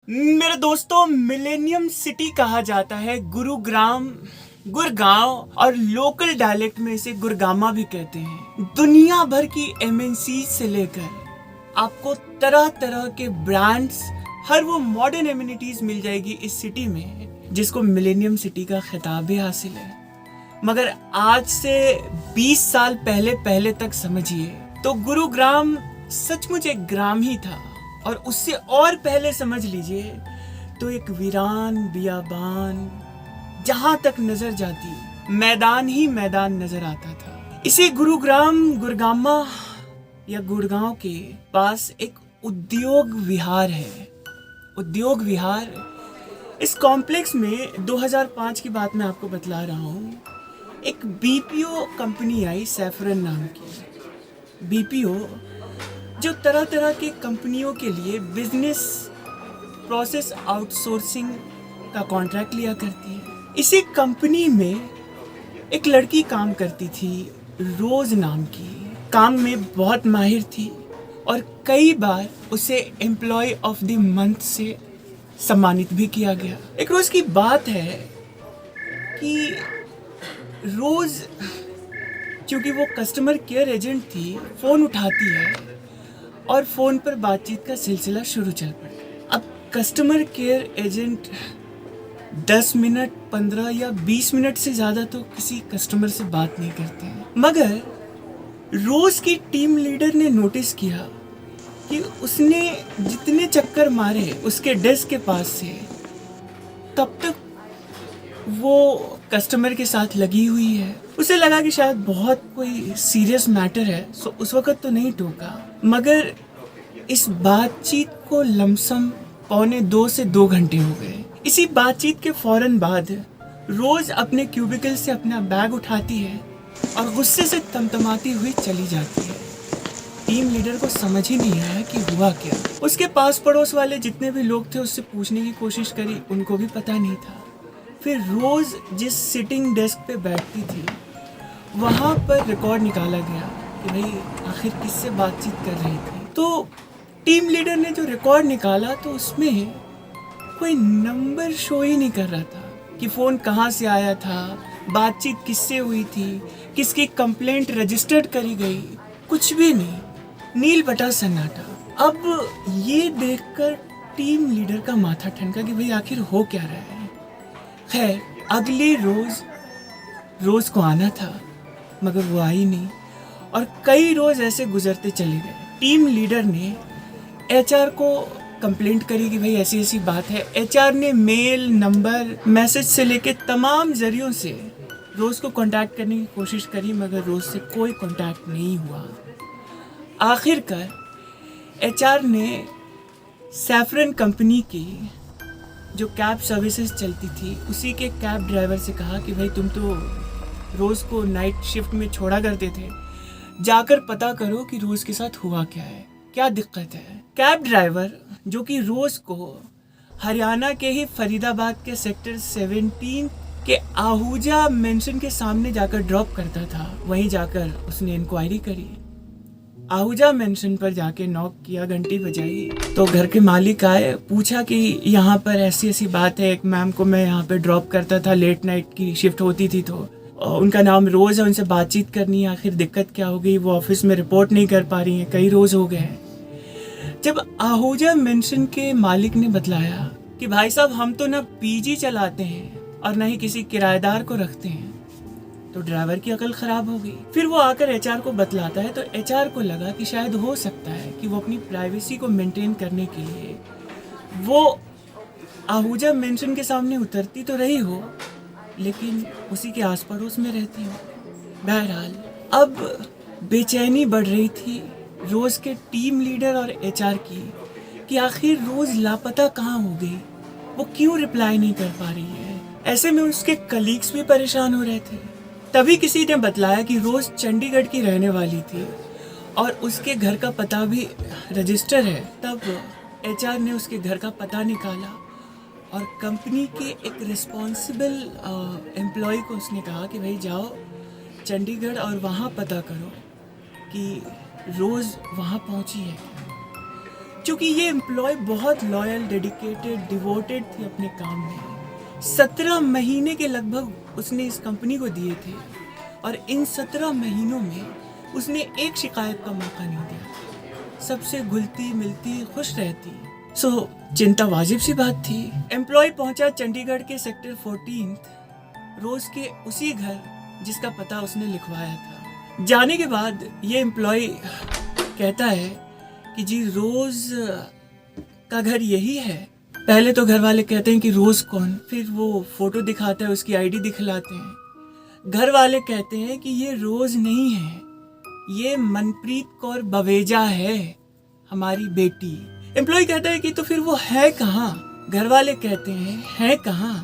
मेरे दोस्तों, millennium city कहा जाता है गुरुग्राम, गुड़गांव और लोकल डायलेक्ट में इसे गुरगामा भी कहते हैं। दुनिया भर की एमएनसी से लेकर आपको तरह तरह के ब्रांड्स, हर वो मॉडर्न एमिनिटीज मिल जाएगी इस सिटी में जिसको मिलेनियम सिटी का खिताब भी हासिल है। मगर आज से 20 साल पहले तक समझिए तो गुरुग्राम सचमुच एक ग्राम ही था, और उससे और पहले समझ लीजिए तो एक वीरान बियाबान, जहां तक नजर जाती मैदान ही मैदान नजर आता था। इसी गुरुग्राम गुरगामा या गुड़गांव के पास एक उद्योग विहार है। उद्योग विहार, इस कॉम्प्लेक्स में 2005 की बात मैं आपको बतला रहा हूँ, एक बीपीओ कंपनी आई सैफरन नाम की। बीपीओ जो तरह तरह की कंपनियों के लिए बिजनेस प्रोसेस आउटसोर्सिंग का कॉन्ट्रैक्ट लिया करती है। इसी कंपनी में एक लड़की काम करती थी, रोज नाम की। काम में बहुत माहिर थी और कई बार उसे एम्प्लॉय ऑफ द मंथ से सम्मानित भी किया गया। एक रोज की बात है कि रोज, क्योंकि वो कस्टमर केयर एजेंट थी, फोन उठाती है और फोन पर बातचीत का सिलसिला शुरू चल पड़ा। अब कस्टमर केयर एजेंट 10 मिनट, 15 या 20 मिनट से ज़्यादा तो किसी कस्टमर से बात नहीं करते हैं। मगर रोज की टीम लीडर ने नोटिस किया कि उसने जितने चक्कर मारे उसके डेस्क के पास से, तब तक वो कस्टमर के साथ लगी हुई है। उसे लगा कि शायद बहुत कोई सीरियस मैटर है, सो उस वक्त तो नहीं टोका। मगर इस बातचीत को लमसम 1.25 से 2 घंटे हो गए। इसी बातचीत के फौरन बाद रोज अपने क्यूबिकल से अपना बैग उठाती है और गुस्से से तमतमाती हुई चली जाती है। टीम लीडर को समझ ही नहीं आया कि हुआ क्या। उसके पास पड़ोस वाले जितने भी लोग थे उससे पूछने की कोशिश करी, उनको भी पता नहीं था। फिर रोज जिस सिटिंग डेस्क पे बैठती थी वहाँ पर रिकॉर्ड निकाला गया कि भाई आखिर किससे बातचीत कर रही थी। तो टीम लीडर ने जो रिकॉर्ड निकाला तो उसमें कोई नंबर शो ही नहीं कर रहा था कि फ़ोन कहाँ से आया था, बातचीत किससे हुई थी, किसकी कंप्लेंट रजिस्टर्ड करी गई, कुछ भी नहीं। नील बटा सन्नाटा। अब ये देखकर टीम लीडर का माथा ठनका कि भाई आखिर हो क्या रहा है। खैर, अगले रोज को आना था मगर वो आई नहीं, और कई रोज ऐसे गुजरते चले गए। टीम लीडर ने एचआर को कंप्लेंट करी कि भाई ऐसी ऐसी बात है। एचआर ने मेल, नंबर, मैसेज से लेके तमाम जरियों से रोज को कांटेक्ट करने की कोशिश करी, मगर रोज से कोई कांटेक्ट नहीं हुआ। आखिरकार एचआर ने सैफरन कंपनी की जो कैब सर्विसेज चलती थी उसी के कैब ड्राइवर से कहा कि भाई तुम तो रोज़ को नाइट शिफ्ट में छोड़ा करते थे, जाकर पता करो कि रोज़ के साथ हुआ क्या है, क्या दिक्कत है। कैब ड्राइवर जो कि रोज़ को हरियाणा के ही फरीदाबाद के सेक्टर 17 के आहूजा मेंशन के सामने जाकर ड्रॉप करता था, वहीं जाकर उसने इंक्वायरी करी। आहूजा मेंशन पर जाके नॉक किया, घंटी बजाई तो घर के मालिक आए, पूछा कि यहाँ पर ऐसी ऐसी बात है, एक मैम को मैं यहाँ पे ड्रॉप करता था, लेट नाइट की शिफ्ट होती थी तो उनका नाम रोज है, उनसे बातचीत करनी है, आखिर दिक्कत क्या हो गई, वो ऑफिस में रिपोर्ट नहीं कर पा रही हैं, कई रोज हो गए। जब आहूजा मेंशन के मालिक ने बतलाया कि भाई साहब हम तो ना पीजी चलाते हैं और ना ही किसी किराएदार को रखते हैं, तो ड्राइवर की अकल खराब हो गई। फिर वो आकर एचआर को बतलाता है तो एचआर को लगा कि शायद हो सकता है कि वो अपनी प्राइवेसी को मेंटेन करने के लिए वो आहूजा मेंशन के सामने उतरती तो रही हो, लेकिन उसी के आस पड़ोस में रहती हो। बहरहाल अब बेचैनी बढ़ रही थी रोज के टीम लीडर और एचआर की कि आखिर रोज लापता कहाँ हो गई, वो क्यों रिप्लाई नहीं कर पा रही है। ऐसे में उसके कलीग्स भी परेशान हो रहे थे। तभी किसी ने बतलाया कि रोज चंडीगढ़ की रहने वाली थी और उसके घर का पता भी रजिस्टर है। तब एचआर ने उसके घर का पता निकाला और कंपनी के एक रिस्पॉन्सिबल एम्प्लॉय को उसने कहा कि भाई जाओ चंडीगढ़ और वहाँ पता करो कि रोज़ वहाँ पहुँची है। क्योंकि ये एम्प्लॉय बहुत लॉयल, डेडिकेटेड, डिवोटेड थी अपने काम में। 17 महीने के लगभग उसने इस कंपनी को दिए थे और इन 17 महीनों में उसने एक शिकायत का मौका नहीं दिया। सबसे घुलती मिलती, खुश रहती। चिंता वाजिब सी बात थी। एम्प्लॉय पहुंचा चंडीगढ़ के सेक्टर 14 रोज के उसी घर जिसका पता उसने लिखवाया था। जाने के बाद ये एम्प्लॉय कहता है कि जी रोज का घर यही है। पहले तो घर वाले कहते हैं कि रोज कौन, फिर वो फोटो दिखाता है, उसकी आईडी दिखलाते हैं। घर वाले कहते हैं कि ये रोज नहीं है, ये मनप्रीत कौर बवेजा है, हमारी बेटी। एम्प्लॉय कहता है कि तो फिर वो है कहाँ? घर वाले कहते हैं है कहाँ,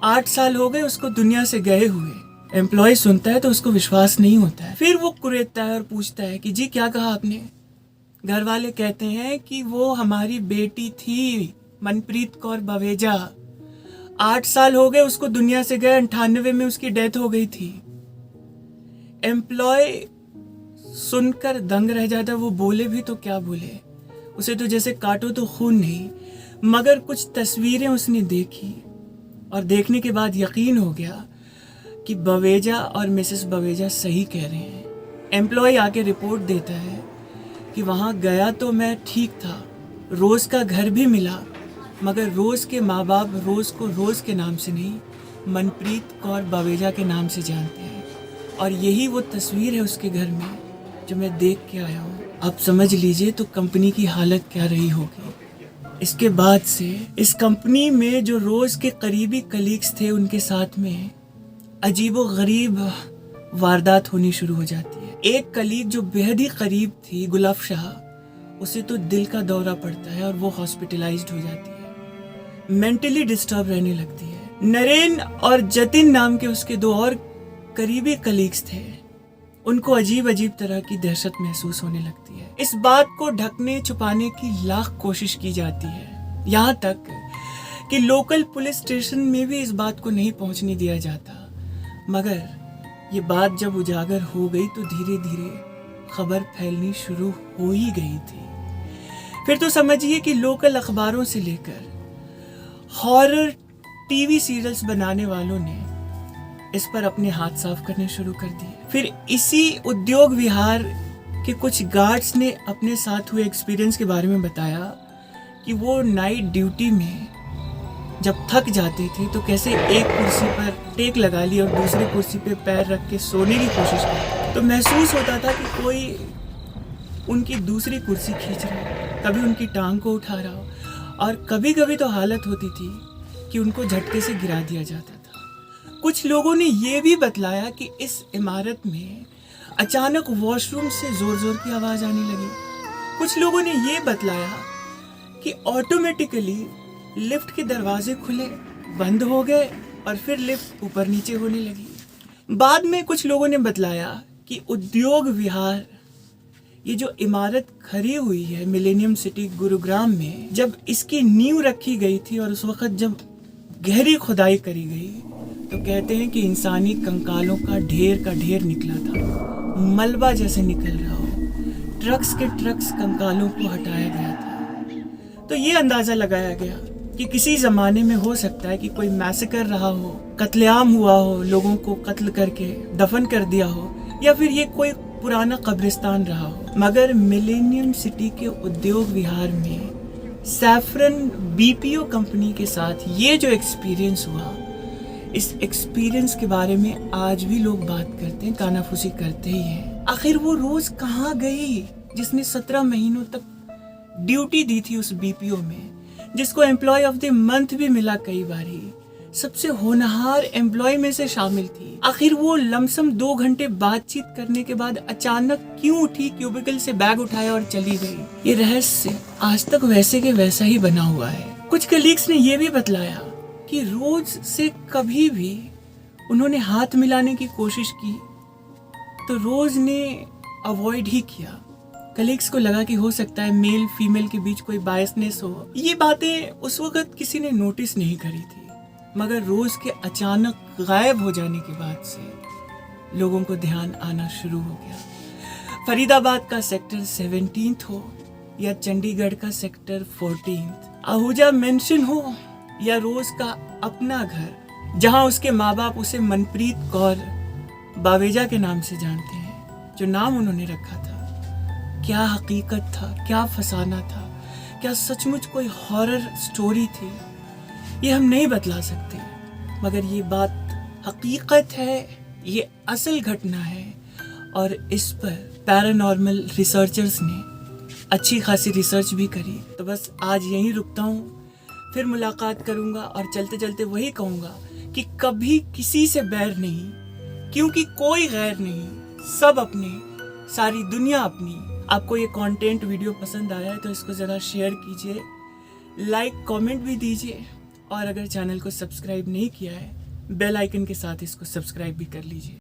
8 साल हो गए उसको दुनिया से गए हुए। एम्प्लॉय सुनता है तो उसको विश्वास नहीं होता है। फिर वो कुरेदता है और पूछता है कि जी क्या कहा आपने? घर वाले कहते हैं कि वो हमारी बेटी थी, मनप्रीत कौर बवेजा। 8 साल हो गए उसको दुनिया से गए, 98 में उसकी डेथ हो गई थी। एम्प्लॉय सुनकर दंग रह जाता। वो बोले भी तो क्या बोले, उसे तो जैसे काटो तो खून नहीं। मगर कुछ तस्वीरें उसने देखी और देखने के बाद यकीन हो गया कि बवेजा और मिसेस बवेजा सही कह रहे हैं। एम्प्लॉय आके रिपोर्ट देता है कि वहाँ गया तो मैं ठीक था, रोज़ का घर भी मिला, मगर रोज़ के माँ बाप रोज़ को रोज़ के नाम से नहीं, मनप्रीत कौर बवेजा के नाम से जानते हैं। और यही वो तस्वीर है उसके घर में जो मैं देख के आया हूँ। आप समझ लीजिए तो कंपनी की हालत क्या रही होगी। इसके बाद से इस कंपनी में जो रोज़ के करीबी कलीग्स थे उनके साथ में अजीबो गरीब वारदात होनी शुरू हो जाती है। एक कलीग जो बेहद ही करीब थी, गुलाब शाह, उसे तो दिल का दौरा पड़ता है और वो हॉस्पिटलाइज्ड हो जाती है, मेंटली डिस्टर्ब रहने लगती है। नरेन और जतिन नाम के उसके 2 और करीबी कलीग्स थे, उनको अजीब अजीब तरह की दहशत महसूस होने लगती है। इस बात को ढकने छुपाने की लाख कोशिश की जाती है, यहाँ तक कि लोकल पुलिस स्टेशन में भी इस बात को नहीं पहुंचने दिया जाता। मगर ये बात जब उजागर हो गई तो धीरे धीरे खबर फैलनी शुरू हो ही गई थी। फिर तो समझिए कि लोकल अखबारों से लेकर हॉरर टीवी सीरियल्स बनाने वालों ने इस पर अपने हाथ साफ करने शुरू कर दिए। फिर इसी उद्योग विहार के कुछ गार्ड्स ने अपने साथ हुए एक्सपीरियंस के बारे में बताया कि वो नाइट ड्यूटी में जब थक जाते थे तो कैसे एक कुर्सी पर टेक लगा ली और दूसरी कुर्सी पे पैर रख के सोने की कोशिश करते, तो महसूस होता था कि कोई उनकी दूसरी कुर्सी खींच रहा हो, कभी उनकी टांग को उठा रहा हो, और कभी कभी तो हालत होती थी कि उनको झटके से गिरा दिया जाता था। कुछ लोगों ने ये भी बतलाया कि इस इमारत में अचानक वॉशरूम से जोर जोर की आवाज़ आने लगी। कुछ लोगों ने ये बतलाया कि ऑटोमेटिकली लिफ्ट के दरवाजे खुले, बंद हो गए और फिर लिफ्ट ऊपर नीचे होने लगी। बाद में कुछ लोगों ने बतलाया कि उद्योग विहार, ये जो इमारत खड़ी हुई है मिलेनियम सिटी गुरुग्राम में, जब इसकी नींव रखी गई थी और उस वक्त जब गहरी खुदाई करी गई तो कहते हैं कि इंसानी कंकालों का ढेर निकला था, मलबा जैसे निकल रहा हो। ट्रक्स के ट्रक्स कंकालों को हटाया गया था। तो ये अंदाज़ा लगाया गया कि किसी ज़माने में हो सकता है कि कोई मैसेकर रहा हो, कत्लेआम हुआ हो, लोगों को कत्ल करके दफन कर दिया हो, या फिर ये कोई पुराना कब्रिस्तान रहा हो। मगर मिलेनियम सिटी के उद्योग विहार में सैफरन बीपीओ कंपनी के साथ ये जो एक्सपीरियंस हुआ, इस एक्सपीरियंस के बारे में आज भी लोग बात करते हैं, कानाफूसी करते ही हैं। आखिर वो रोज कहाँ गई जिसने 17 महीनों तक ड्यूटी दी थी उस बीपीओ में, जिसको एम्प्लॉय ऑफ द मंथ भी मिला कई बारी, सबसे होनहार एम्प्लॉय में से शामिल थी। आखिर वो लमसम 2 घंटे बातचीत करने के बाद अचानक क्यों उठी, क्यूबिकल से बैग उठाया और चली गई? ये रहस्य आज तक वैसे के वैसा ही बना हुआ है। कुछ कलीग्स ने यह भी बतलाया कि रोज से कभी भी उन्होंने हाथ मिलाने की कोशिश की तो रोज ने अवॉइड ही किया। कलीग्स को लगा कि हो सकता है मेल फीमेल के बीच कोई बायसनेस हो। ये बातें उस वक्त किसी ने नोटिस नहीं करी थी, मगर रोज के अचानक गायब हो जाने के बाद से लोगों को ध्यान आना शुरू हो गया। फरीदाबाद का सेक्टर 17 हो या चंडीगढ़ का सेक्टर 14, आहूजा मेंशन हो या रोज का अपना घर, जहां उसके माँ बाप उसे मनप्रीत कौर बावेजा के नाम से जानते हैं, जो नाम उन्होंने रखा था, क्या हकीकत था, क्या फसाना था, क्या सचमुच कोई हॉरर स्टोरी थी, ये हम नहीं बतला सकते, मगर ये बात हकीकत है, ये असल घटना है और इस पर पैरानॉर्मल रिसर्चर्स ने अच्छी खासी रिसर्च भी करी। तो बस आज यहीं रुकता हूँ, फिर मुलाकात करूँगा और चलते चलते वही कहूँगा कि कभी किसी से बैर नहीं, क्योंकि कोई गैर नहीं, सब अपने, सारी दुनिया अपनी। आपको ये कंटेंट वीडियो पसंद आया है तो इसको ज़रा शेयर कीजिए, लाइक कमेंट भी दीजिए और अगर चैनल को सब्सक्राइब नहीं किया है बेल आइकन के साथ इसको सब्सक्राइब भी कर लीजिए।